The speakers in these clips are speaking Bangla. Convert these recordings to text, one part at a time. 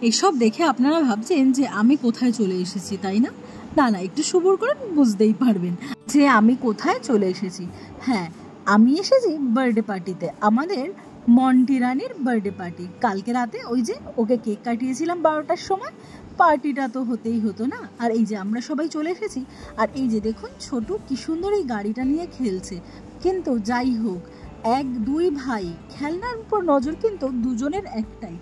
এসব দেখে আপনারা ভাবছেন যে আমি কোথায় চলে এসেছি, তাই না? না না, একটু সবুর করে বুঝতেই পারবেন যে আমি কোথায় চলে এসেছি। হ্যাঁ, আমি এসেছি বার্থডে পার্টিতে, আমাদের মন্টি রানির বার্থডে পার্টি। কালকে রাতে ওই যে ওকে কেক কাটিয়েছিলাম 12টার সময়, পার্টিটা তো হতেই হতো না। আর এই যে আমরা সবাই চলে এসেছি, আর এই যে দেখুন ছোটু কি সুন্দর এই গাড়িটা নিয়ে খেলছে। কিন্তু যাই হোক, এক দুই ভাই, খেলনার উপর নজর কিন্তু দুজনের একটাই,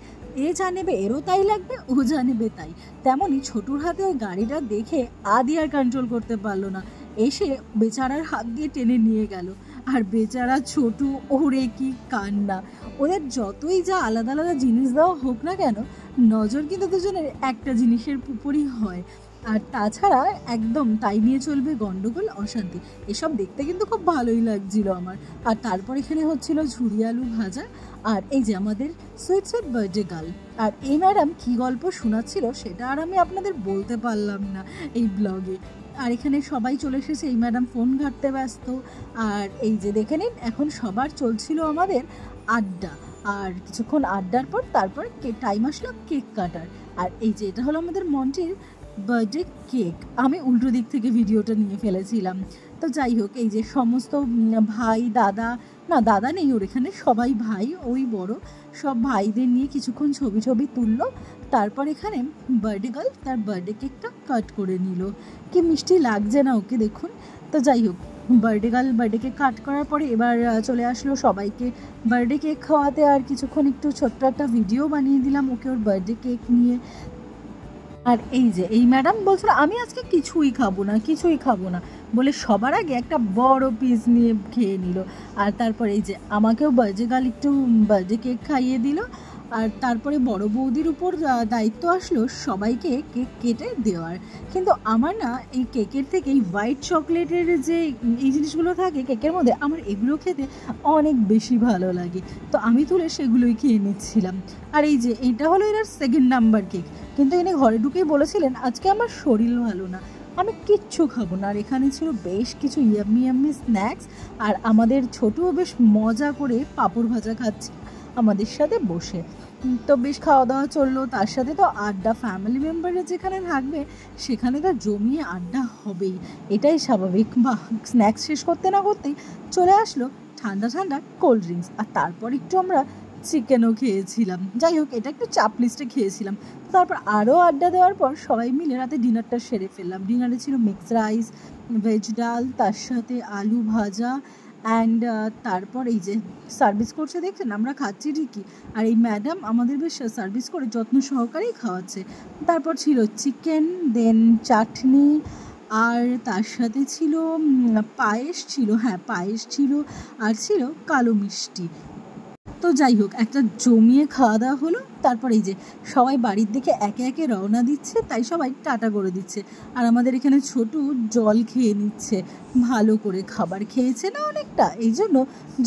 এ যা নেবে এরও তাই লাগবে, ও যা নেবে তাই। তেমনই ছোটুর হাতে ওই গাড়িটা দেখে আদি আর কন্ট্রোল করতে পারলো না, এসে বেচারার হাত দিয়ে টেনে নিয়ে গেল। আর বেচারা ছোটু, ওরে কি কান্না! ওদের যতই যা আলাদা আলাদা জিনিস দেওয়া হোক না কেন, নজর কিন্তু দুজনের একটা জিনিসের উপরই হয়। আর তাছাড়া একদম তাই নিয়ে চলবে গন্ডগোল, অশান্তি। এসব দেখতে কিন্তু খুব ভালোই লাগছিল আমার। আর তারপর এখানে হচ্ছিল ঝুরি আলু ভাজা, আর এই যে আমাদের সুইট সুইট বার্থডে গার্ল। আর এই ম্যাডাম কী গল্প শোনাচ্ছিল সেটা আর আমি আপনাদের বলতে পারলাম না এই ব্লগে। আর এখানে সবাই চলে এসেছে, এই ম্যাডাম ফোন ঘাঁটতে ব্যস্ত। আর এই যে দেখে নিন, এখন সবার চলছিল আমাদের আড্ডা। আর কিছুক্ষণ আড্ডার পর তারপর টাইম আসলো কেক কাটার। আর এই যে এটা হলো আমাদের মন্টির বার্থডে কেক। আমি উল্টো দিক থেকে ভিডিওটা নিয়ে ফেলেছিলাম। তো যাই হোক, এই যে সমস্ত ভাই দাদা, না দাদা নেই ওর এখানে, সবাই ভাই, ওই বড় সব ভাইদের নিয়ে কিছুক্ষণ ছবি তুললো। তারপর এখানে বার্থডে গার্ল তার বার্থডে কেকটা কাট করে নিল। কি মিষ্টি লাগছে না ওকে, দেখুন। তো যাই হোক, birthday girl birthday cake cut করার পরে এবার চলে আসলো সবাইকে বার্থডে কেক খাওয়াতে। আর কিছুক্ষণ একটু ছোট্ট একটা ভিডিও বানিয়ে দিলাম ওকে ওর বার্থডে কেক নিয়ে। আর এই যে এই ম্যাডাম বলছিল আমি আজকে কিছুই খাবো না বলে সবার আগে একটা বড় পিস নিয়ে খেয়ে নিল। আর তারপর এই যে আমাকেও বার্থডে গার্ল একটু বার্থডে কেক খাইয়ে দিল। আর তারপরে বড় বৌদির উপর দায়িত্ব আসলো সবাইকে কেক কেটে দেওয়ার। কিন্তু আমার না এই কেকের থেকে এই হোয়াইট চকলেটের যে এই জিনিসগুলো থাকে কেকের মধ্যে, আমার এগুলো খেতে অনেক বেশি ভালো লাগে। তো আমি তুলে সেগুলোই খেয়ে নিচ্ছিলাম। আর এই যে এইটা হলো এর সেকেন্ড নাম্বার কেক। কিন্তু এনে ঘরে ঢুকেই বলেছিলেন আজকে আমার শরীর ভালো না, আমি কিচ্ছু খাবো না। আর এখানে ছিল বেশ কিছু ইয়াম্মি স্ন্যাক্স। আর আমাদের ছোটুও বেশ মজা করে পাঁপড় ভাজা খাচ্ছে আমাদের সাথে বসে। তো বেশ খাওয়া দাওয়া চললো, তার সাথে তো আড্ডা। ফ্যামিলি মেম্বাররা যেখানে থাকবে সেখানে তো জমিয়ে আড্ডা হবেই, এটাই স্বাভাবিক। বা স্ন্যাক্স শেষ করতে না করতেই চলে আসলো ঠান্ডা ঠান্ডা কোল্ড ড্রিঙ্কস। আর তারপর একটু আমরা চিকেনও খেয়েছিলাম। যাই হোক, এটা একটু চাপ লিস্টে খেয়েছিলাম। তারপর আরও আড্ডা দেওয়ার পর সবাই মিলে রাতে ডিনারটা সেরে ফেললাম। ডিনারে ছিল মিক্স রাইস, ভেজ ডাল, তার সাথে আলু ভাজা। অ্যান্ড তারপর এই যে সার্ভিস করছে দেখছেন, আমরা খাচ্ছি ঠিকই, আর এই ম্যাডাম আমাদের বেশ সার্ভিস করে যত্ন সহকারেই খাওয়াচ্ছে। তারপর ছিল চিকেন, দেন চাটনি, আর তার সাথে ছিল পায়েস ছিল, হ্যাঁ পায়েস ছিল, আর ছিল কালো মিষ্টি। তো যাই হোক, একটা জমিয়ে খাওয়া দাওয়া হলো। তারপর এই যে সবাই বাড়ির দিকে একে একে রওনা দিচ্ছে, তাই সবাই টাটা করে দিচ্ছে। আর আমাদের এখানে ছোটু জল খেয়ে নিচ্ছে, ভালো করে খাবার খেয়েছে না অনেকটা, এই জন্য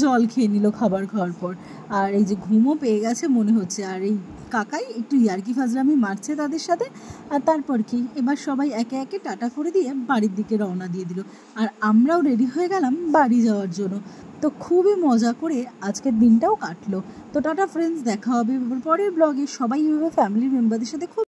জল খেয়ে নিল খাবার খাওয়ার পর। আর এই যে ঘুমও পেয়ে গেছে মনে হচ্ছে। আর এই কাকাই একটু ইয়ার্কি ফাজলামি মারছে তাদের সাথে। আর তারপর কি এবার সবাই একে একে টাটা করে দিয়ে বাড়ির দিকে রওনা দিয়ে দিল। আর আমরাও রেডি হয়ে গেলাম বাড়ি যাওয়ার জন্য। তো খুবই মজা করে আজকের দিনটাও কাটলো। তো টাটা ফ্রেন্ডস, দেখা হবে পরের ব্লগে। সবাই এভাবে ফ্যামিলি মেম্বারদের সাথে খুব